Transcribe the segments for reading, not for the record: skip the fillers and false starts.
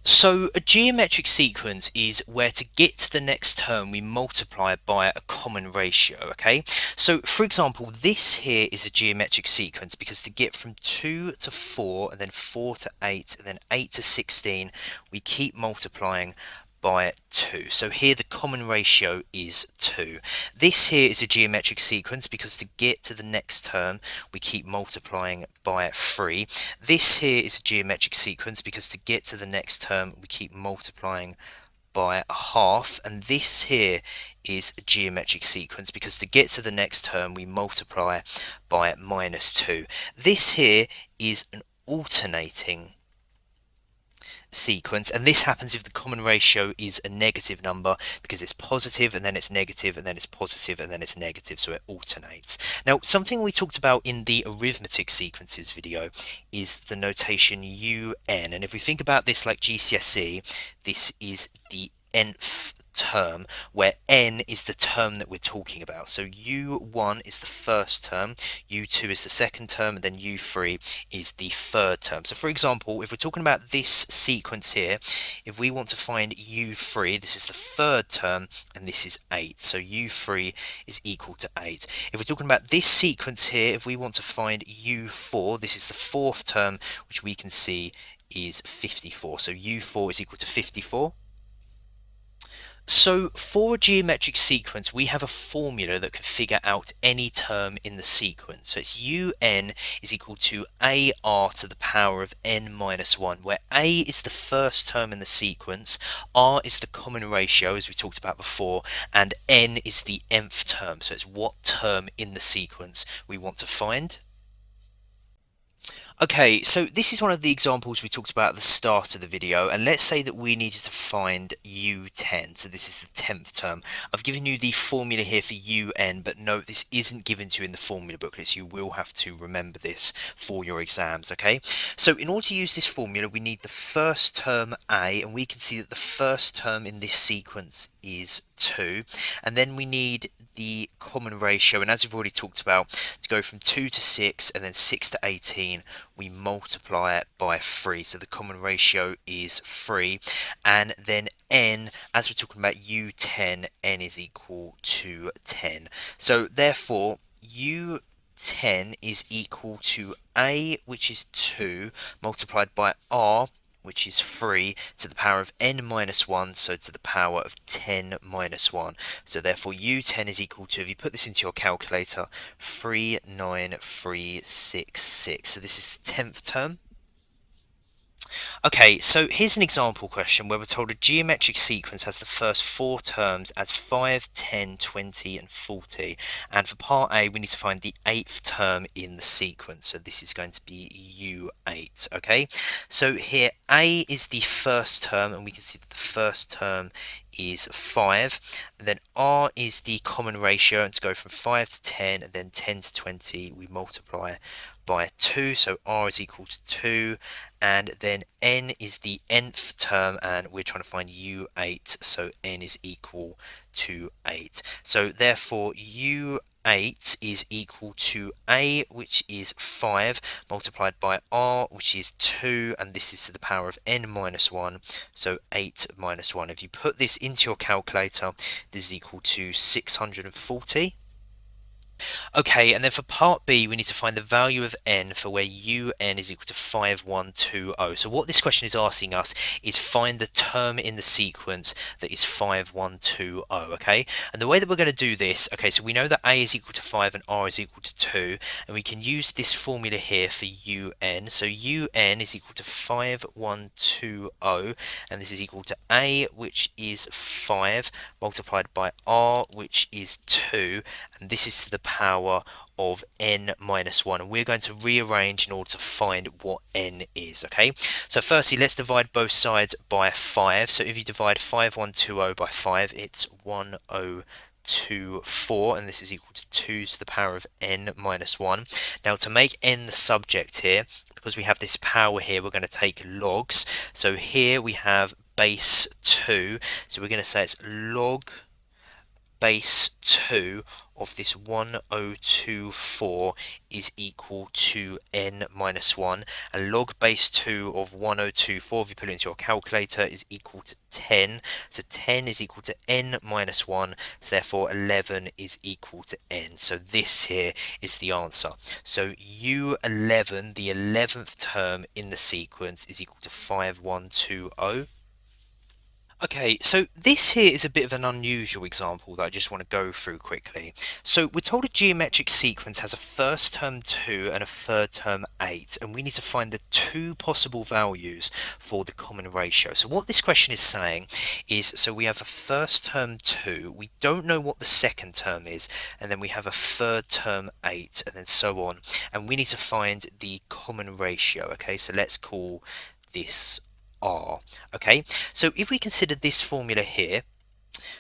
So a geometric sequence is where to get to the next term we multiply by a common ratio, okay? So for example, this here is a geometric sequence because to get from 2 to 4 and then 4 to 8 and then 8 to 16, we keep multiplying by 2. So here the common ratio is 2. This here is a geometric sequence because to get to the next term we keep multiplying by 3. This here is a geometric sequence because to get to the next term we keep multiplying by a half, and this here is a geometric sequence because to get to the next term we multiply by -2. This here is an alternating sequence, and this happens if the common ratio is a negative number because it's positive and then it's negative and then it's positive and then it's negative, so it alternates. Now, something we talked about in the arithmetic sequences video is the notation un, and if we think about this like GCSE, this is the nth term where n is the term that we're talking about. So u1 is the first term, u2 is the second term, and then u3 is the third term. So for example, if we're talking about this sequence here, if we want to find u3, this is the third term and this is 8, so u3 is equal to 8. If we're talking about this sequence here, if we want to find u4, this is the fourth term, which we can see is 54, so u4 is equal to 54. So for a geometric sequence, we have a formula that can figure out any term in the sequence. So it's un is equal to ar to the power of n minus 1, where a is the first term in the sequence, r is the common ratio, as we talked about before, and n is the nth term. So it's what term in the sequence we want to find. Okay, so this is one of the examples we talked about at the start of the video, and let's say that we needed to find u10, so this is the 10th term. I've given you the formula here for un, but note this isn't given to you in the formula booklets. You will have to remember this for your exams, okay? So in order to use this formula, we need the first term a, and we can see that the first term in this sequence is 2, and then we need the common ratio, and as we've already talked about, to go from 2 to 6 and then 6 to 18, we multiply it by 3, so the common ratio is 3, and then n, as we're talking about u10, n is equal to 10. So therefore u10 is equal to a, which is 2, multiplied by r, which is 3, to the power of n minus 1, so to the power of 10 minus 1. So therefore u10 is equal to, if you put this into your calculator, 39366. So this is the 10th term. Okay, so here's an example question where we're told a geometric sequence has the first 4 terms as 5, 10, 20, and 40. And for part A, we need to find the 8th term in the sequence. So this is going to be U8, okay? So here, A is the first term, and we can see that the first term is 5. And then R is the common ratio, and to go from 5 to 10, and then 10 to 20, we multiply by 2, so R is equal to 2, and then N is the nth term, and we're trying to find U8, so N is equal to 8. So therefore U8 is equal to A, which is 5, multiplied by R, which is 2, and this is to the power of N minus 1, so 8 minus 1. If you put this into your calculator, this is equal to 640. Okay, and then for part B, we need to find the value of n for where un is equal to 5120. So what this question is asking us is find the term in the sequence that is 5120, okay? And the way that we're going to do this, okay, so we know that a is equal to 5 and r is equal to 2, and we can use this formula here for un. So un is equal to 5120, and this is equal to a, which is 5, multiplied by r, which is 2, and this is to the power of n minus 1, and we're going to rearrange in order to find what n is, okay? So firstly, let's divide both sides by 5. So if you divide 5120 by 5, it's 1024, and this is equal to 2 to the power of n minus 1. Now to make n the subject here, because we have this power here, we're going to take logs. So here we have base 2, so we're going to say it's log base 2 of this 1024 is equal to n minus 1, and log base 2 of 1024, if you put it into your calculator, is equal to 10. So 10 is equal to n minus 1, so therefore 11 is equal to n. So this here is the answer. So U11, the 11th term in the sequence, is equal to 5120. Okay, so this here is a bit of an unusual example that I just want to go through quickly. So we're told a geometric sequence has a first term 2 and a third term 8, and we need to find the two possible values for the common ratio. So what this question is saying is, so we have a first term 2, we don't know what the second term is, and then we have a third term 8, and then so on, and we need to find the common ratio. Okay, so let's call this R. Okay, so if we consider this formula here,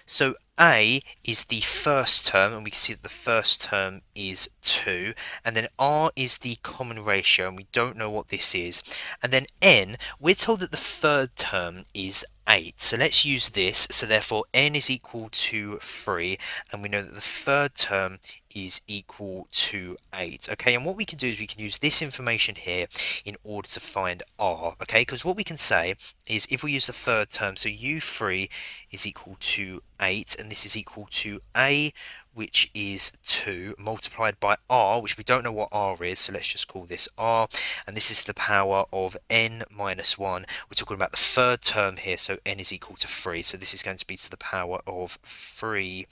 so A is the first term, and we can see that the first term is 2, and then R is the common ratio, and we don't know what this is, and then N, we're told that the third term is 8, so let's use this, so therefore N is equal to 3, and we know that the third term is equal to 8. Okay, and what we can do is we can use this information here in order to find R. Okay, because what we can say is if we use the third term, so U3 is equal to 8, and this is equal to A, which is 2, multiplied by R, which we don't know what R is, so let's just call this R, and this is the power of n minus 1. We're talking about the third term here, so n is equal to 3, so this is going to be to the power of 3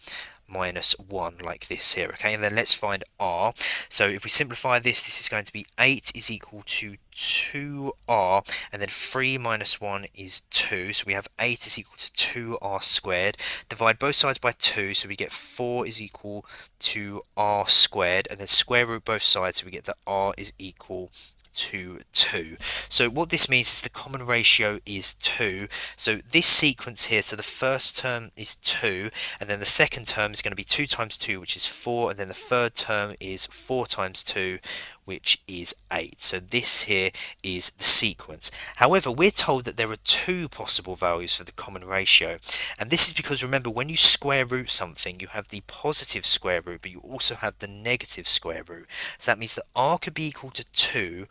minus 1, like this here. Okay, and then let's find R. So if we simplify this, this is going to be 8 is equal to 2R, and then 3 minus 1 is 2, so we have 8 is equal to 2R squared. Divide both sides by 2, so we get 4 is equal to R squared, and then square root both sides, so we get that R is equal to 2. So what this means is the common ratio is 2. So this sequence here, so the first term is 2, and then the second term is going to be 2 times 2, which is 4, and then the third term is 4 times 2, which is 8. So this here is the sequence. However, we're told that there are two possible values for the common ratio, and this is because, remember, when you square root something, you have the positive square root, but you also have the negative square root. So that means that R could be equal to 2,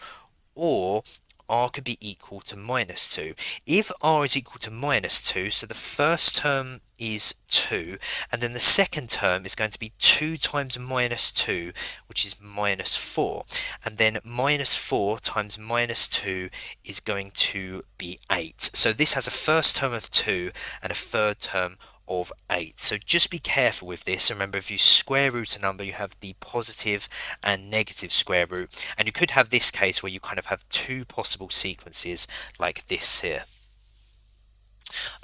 or R could be equal to minus 2. If R is equal to minus 2, so the first term is 2, and then the second term is going to be 2 times minus 2, which is minus 4, and then minus 4 times minus 2 is going to be 8. So this has a first term of 2 and a third term of 8. So just be careful with this. Remember, if you square root a number, you have the positive and negative square root, and you could have this case where you kind of have two possible sequences like this here.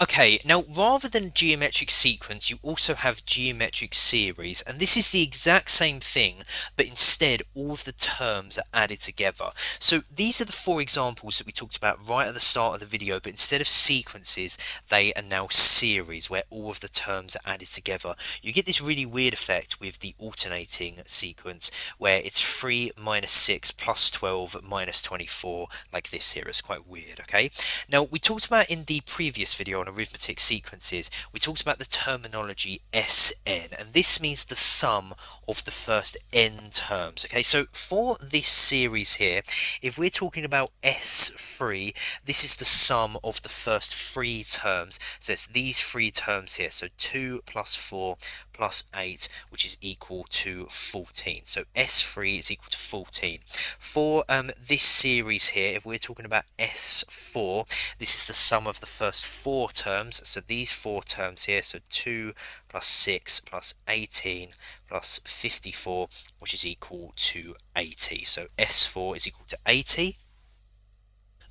Okay, now rather than geometric sequence, you also have geometric series, and this is the exact same thing, but instead all of the terms are added together. So these are the four examples that we talked about right at the start of the video, but instead of sequences, they are now series, where all of the terms are added together. You get this really weird effect with the alternating sequence, where it's 3 minus 6 plus 12 minus 24, like this here. It's quite weird, okay? Now, we talked about in the previous video on arithmetic sequences, we talked about the terminology Sn, and this means the sum of the first n terms. Okay, so for this series here, if we're talking about S3, this is the sum of the first 3 terms. So it's these 3 terms here, so 2 plus 4 plus 8, which is equal to 14. So S3 is equal to 14. For this series here, if we're talking about S4, this is the sum of the first 4 terms. So these 4 terms here, so 2 plus 6 plus 18 plus 54, which is equal to 80. So S4 is equal to 80.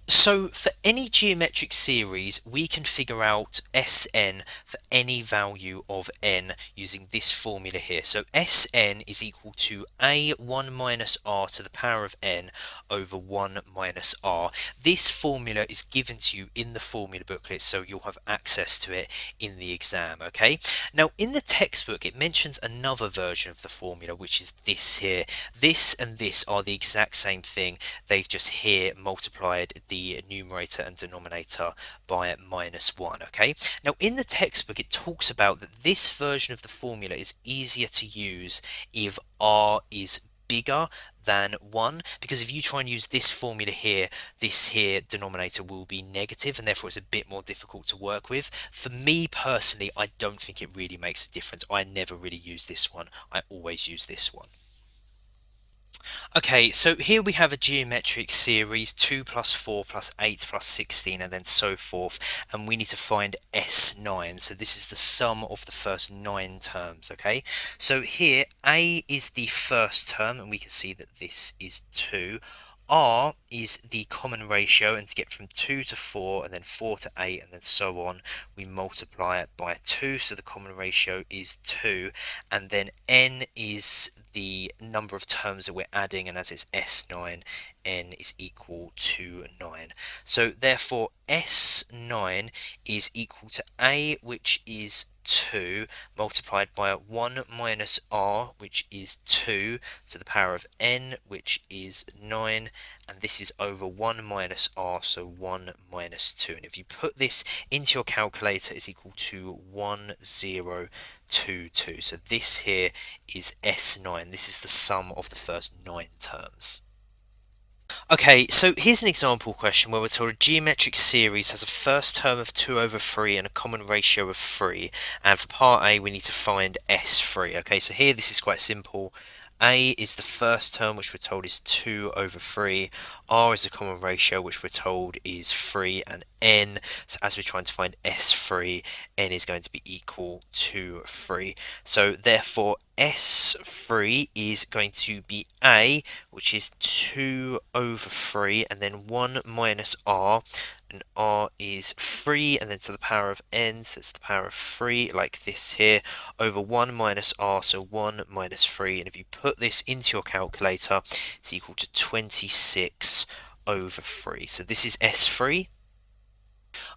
So for any geometric series, we can figure out Sn for any value of n using this formula here. So Sn is equal to a1 minus r to the power of n over 1 minus r. This formula is given to you in the formula booklet, so you'll have access to it in the exam, okay? Now, in the textbook, it mentions another version of the formula, which is this here. This and this are the exact same thing. They've just here multiplied the the numerator and denominator by -1, okay? Now, in the textbook, it talks about that this version of the formula is easier to use if r is bigger than 1, because if you try and use this formula here, this here denominator will be negative, and therefore it's a bit more difficult to work with. For me personally, I don't think it really makes a difference. I never really use this one. I always use this one. Okay, so here we have a geometric series, 2 plus 4 plus 8 plus 16, and then so forth, and we need to find S9. So this is the sum of the first 9 terms, okay? So here, A is the first term, and we can see that this is 2. R is the common ratio, and to get from 2 to 4, and then 4 to 8, and then so on, we multiply it by 2, so the common ratio is 2, and then N is the number of terms that we're adding, and as it's S9, N is equal to 9. So therefore, S9 is equal to A, which is 2, multiplied by 1 minus R, which is 2, to the power of N, which is 9, and this is over 1 minus R, so 1 minus 2. And if you put this into your calculator, it's equal to 1022. So this here is S9. This is the sum of the first 9 terms. Okay, so here's an example question where we're told a geometric series has a first term of 2 over 3 and a common ratio of 3, and for part A we need to find S3. Okay, so here this is quite simple. A is the first term, which we're told is 2 over 3. R is the common ratio, which we're told is 3, and N, so as we're trying to find S3, N is going to be equal to 3. So therefore S3 is going to be A, which is 2 over 3, and then 1 minus R, and R is 3, and then to the power of N, so it's the power of 3, like this here, over 1 minus R, so 1 minus 3, and if you put this into your calculator, it's equal to 26 over 3. So this is S3.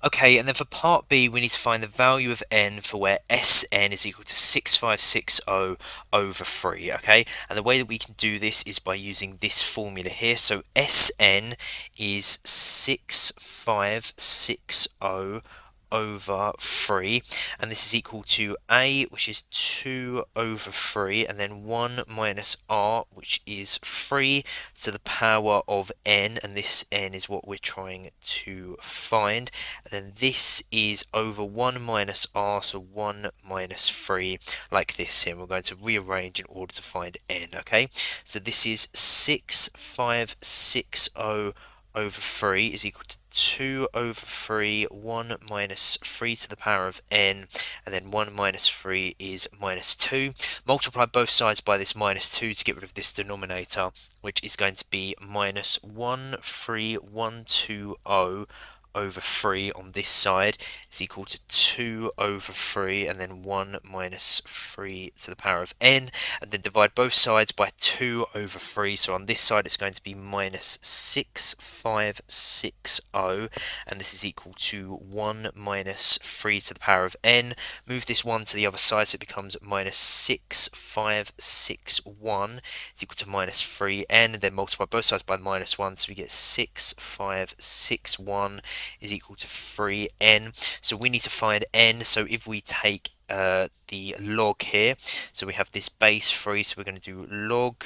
Okay, and then for part B, we need to find the value of n for where Sn is equal to 6560 over 3, okay? And the way that we can do this is by using this formula here. So Sn is 6560 over 3, and this is equal to A, which is 2 over 3, and then 1 minus R, which is 3 to the power of n, and this n is what we're trying to find, and then this is over 1 minus R, so 1 minus 3, like this here, and we're going to rearrange in order to find n, okay? So this is 6560 over 3 is equal to 2 over 3, 1 minus 3 to the power of n, and then 1 minus 3 is minus 2. Multiply both sides by this minus 2 to get rid of this denominator, which is going to be minus 13120 over 3 on this side is equal to 2 over 3, and then 1 minus 3 to the power of n, and then divide both sides by 2 over 3, so on this side it's going to be minus 6560, and this is equal to 1 minus 3 to the power of n. Move this 1 to the other side, so it becomes minus 6561 is equal to minus 3n, and then multiply both sides by minus 1, so we get 6561 is equal to 3n. So we need to find n, so if we take the log here, so we have this base 3, so we're going to do log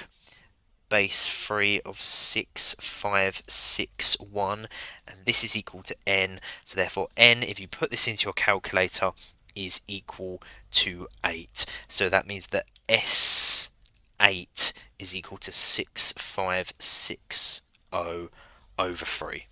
base 3 of 6561, and this is equal to n, so therefore n, if you put this into your calculator, is equal to 8. So that means that S8 is equal to 6560 over 3.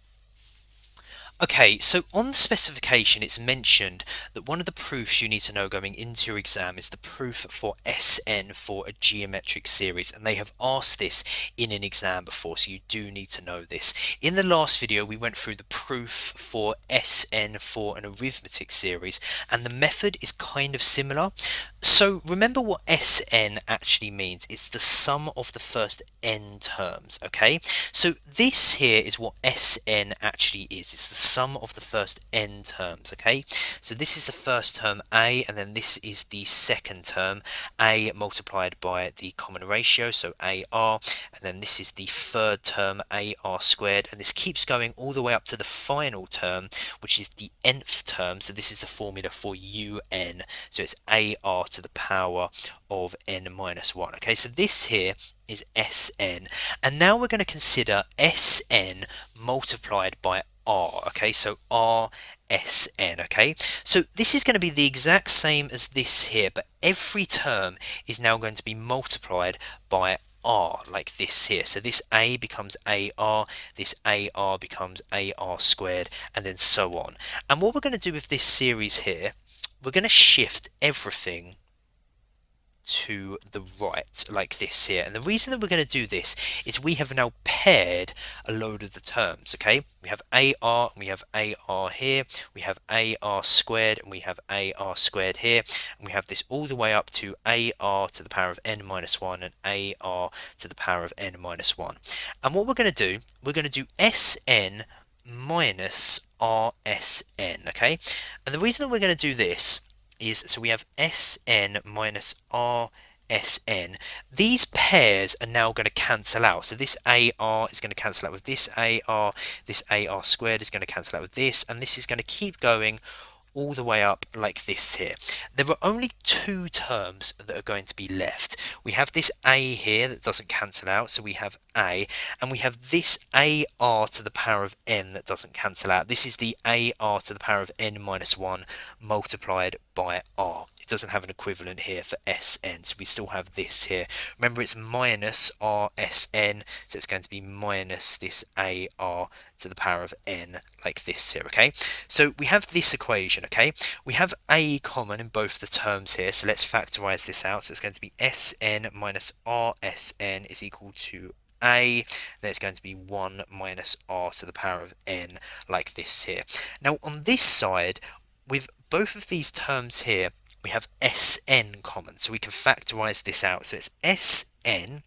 Okay, so on the specification it's mentioned that one of the proofs you need to know going into your exam is the proof for Sn for a geometric series, and they have asked this in an exam before, so you do need to know this. In the last video we went through the proof for Sn for an arithmetic series, and the method is kind of similar. So remember what Sn actually means. It's the sum of the first n terms, okay? So this here is what Sn actually is. It's the sum of the first n terms, okay? So this is the first term a, and then this is the second term a multiplied by the common ratio, so ar, and then this is the third term ar squared, and this keeps going all the way up to the final term, which is the nth term. So this is the formula for un, so it's ar to the power of n minus 1. Okay, so this here is Sn, and now we're going to consider Sn multiplied by r. Okay, so Rsn. Okay, so this is going to be the exact same as this here, but every term is now going to be multiplied by r, like this here. So this a becomes ar, this ar becomes ar squared, and then so on. And what we're going to do with this series here, we're going to shift everything to the right, like this here. And the reason that we're going to do this is we have now paired a load of the terms. Okay, we have ar and we have ar here, we have ar squared and we have ar squared here, and we have this all the way up to ar to the power of n minus 1 and ar to the power of n minus 1. And what we're going to do, we're going to do Sn minus Rsn. Okay, and the reason that we're going to do this is, so we have Sn minus Rsn. These pairs are now going to cancel out. So this AR is going to cancel out with this AR squared is going to cancel out with this, and this is going to keep going all the way up like this here. There are only two terms that are going to be left. We have this a here that doesn't cancel out, so we have a, and we have this ar to the power of n that doesn't cancel out. This is the ar to the power of n minus 1 multiplied by r. It doesn't have an equivalent here for Sn, so we still have this here. Remember, it's minus Rsn, so it's going to be minus this ar to the power of n, like this here. Okay, so we have this equation. Okay, we have a common in both the terms here, so let's factorize this out. So it's going to be Sn minus Rsn is equal to a, then it's going to be 1 minus r to the power of n, like this here. Now on this side, with both of these terms here, we have Sn common, so we can factorize this out. So it's Sn,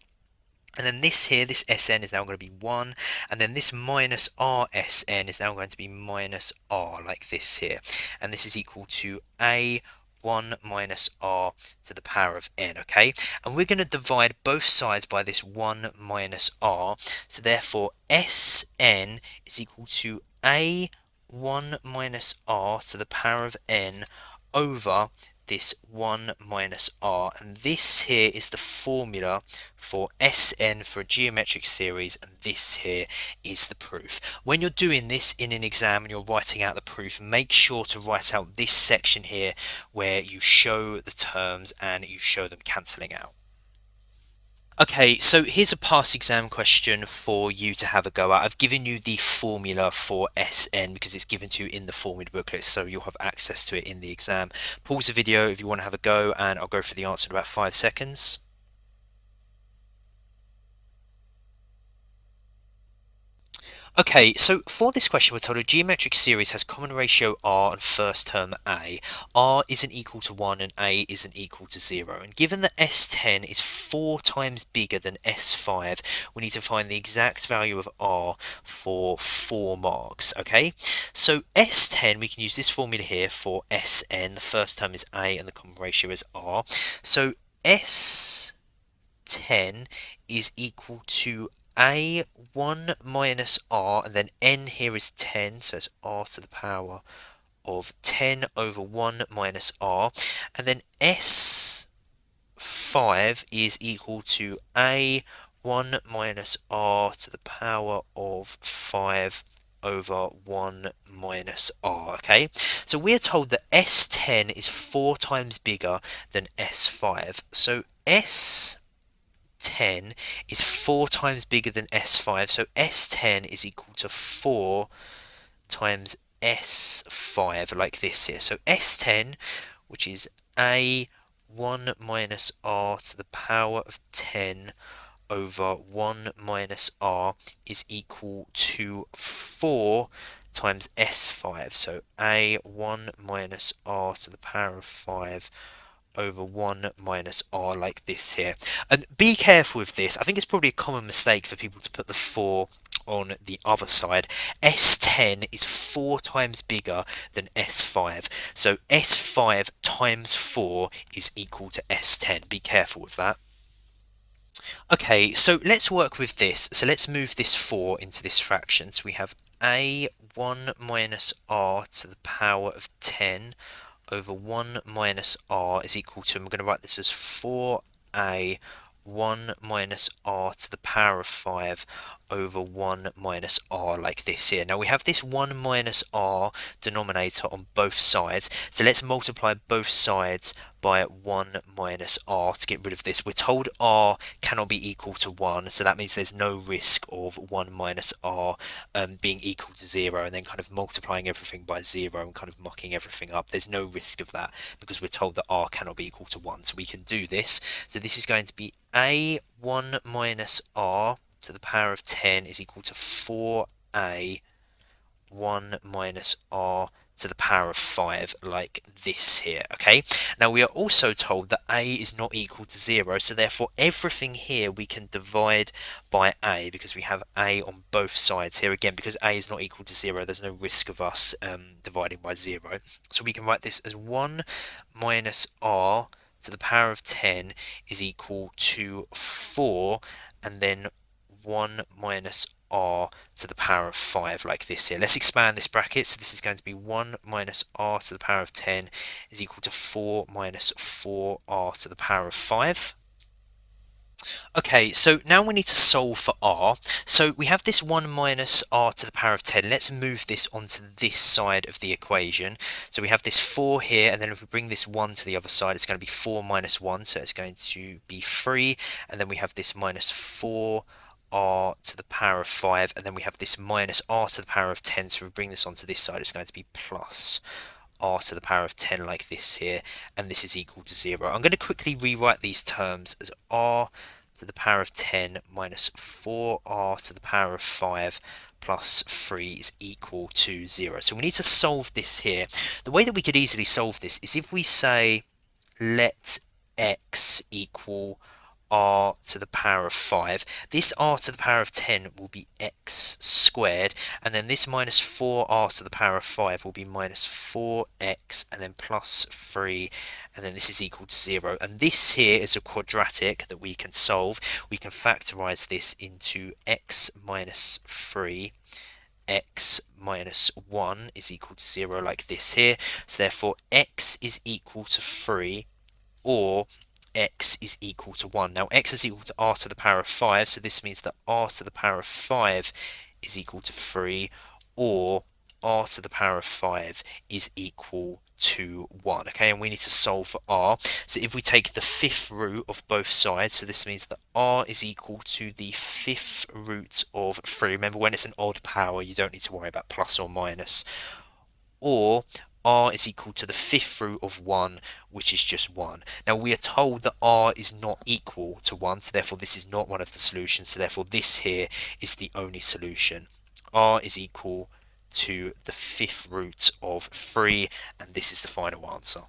and then this here, this Sn is now going to be 1, and then this minus Rsn is now going to be minus r, like this here, and this is equal to a 1 minus r to the power of n. Okay, and we're going to divide both sides by this 1 minus r, so therefore Sn is equal to a 1 minus r to the power of n over this 1 minus r, and this here is the formula for Sn for a geometric series, and this here is the proof. When you're doing this in an exam and you're writing out the proof, make sure to write out this section here where you show the terms and you show them cancelling out. Okay, so here's a past exam question for you to have a go at. I've given you the formula for Sn because it's given to you in the formula booklet, so you'll have access to it in the exam. Pause the video if you want to have a go, and I'll go for the answer in about 5 seconds. Okay, so for this question, we're told a geometric series has common ratio r and first term a. R isn't equal to 1 and a isn't equal to 0. And given that S10 is 4 times bigger than S5, we need to find the exact value of r for 4 marks, okay? So S10, we can use this formula here for Sn. The first term is a and the common ratio is r. So S10 is equal to a 1 minus r, and then n here is 10, so it's r to the power of 10 over 1 minus r, and then S5 is equal to a 1 minus r to the power of 5 over 1 minus r, okay? So we're told that S10 is 4 times bigger than S5, so S10 is 4 times bigger than S5, so S10 is equal to 4 times S5, like this here. So S10, which is a 1 minus r to the power of 10 over 1 minus r, is equal to 4 times S5, so a 1 minus r to the power of 5 over 1 minus r, like this here. And be careful with this. I think it's probably a common mistake for people to put the 4 on the other side. S10 is 4 times bigger than S5. So S5 times 4 is equal to S10. Be careful with that. Okay, so let's work with this. So let's move this 4 into this fraction. So we have a1 minus r to the power of 10 over 1 minus r is equal to, and we're going to write this as 4a 1 minus r to the power of 5 over 1 minus r, like this here. Now we have this 1 minus r denominator on both sides, so let's multiply both sides by 1 minus r to get rid of this. We're told r cannot be equal to 1, so that means there's no risk of 1 minus r being equal to 0 and then kind of multiplying everything by 0 and kind of mucking everything up. There's no risk of that because we're told that r cannot be equal to 1, so we can do this. So this is going to be a1 minus r to the power of 10 is equal to 4a 1 minus r to the power of 5, like this here. Okay, now we are also told that a is not equal to 0, so therefore everything here we can divide by a because we have a on both sides here. Again, because a is not equal to 0, there's no risk of us dividing by 0, so we can write this as 1 minus r to the power of 10 is equal to 4, and then 1 minus r to the power of 5, like this here. Let's expand this bracket. So this is going to be 1 minus r to the power of 10 is equal to 4 minus 4r to the power of 5. Okay, so now we need to solve for r. So we have this 1 minus r to the power of 10. Let's move this onto this side of the equation. So we have this 4 here, and then if we bring this 1 to the other side, it's going to be 4 minus 1, so it's going to be 3. And then we have this minus 4 r to the power of 5, and then we have this minus r to the power of 10, so if we bring this onto this side, it's going to be plus r to the power of 10, like this here, and this is equal to 0. I'm going to quickly rewrite these terms as r to the power of 10 minus 4r to the power of 5 plus 3 is equal to 0. So we need to solve this here. The way that we could easily solve this is if we say let x equal r to the power of 5. This r to the power of 10 will be x squared, and then this minus 4r to the power of 5 will be minus 4x, and then plus 3, and then this is equal to 0. And this here is a quadratic that we can solve. We can factorize this into x minus 3 x minus 1 is equal to 0, like this here. So therefore x is equal to 3, or x is equal to 1. Now x is equal to r to the power of 5, so this means that r to the power of 5 is equal to 3, or r to the power of 5 is equal to 1. Okay, and we need to solve for r. So if we take the fifth root of both sides, so this means that r is equal to the fifth root of 3. Remember, when it's an odd power, you don't need to worry about plus or minus. Or r is equal to the fifth root of 1, which is just 1. Now we are told that r is not equal to 1, so therefore this is not one of the solutions, so therefore this here is the only solution. R is equal to the fifth root of 3, and this is the final answer.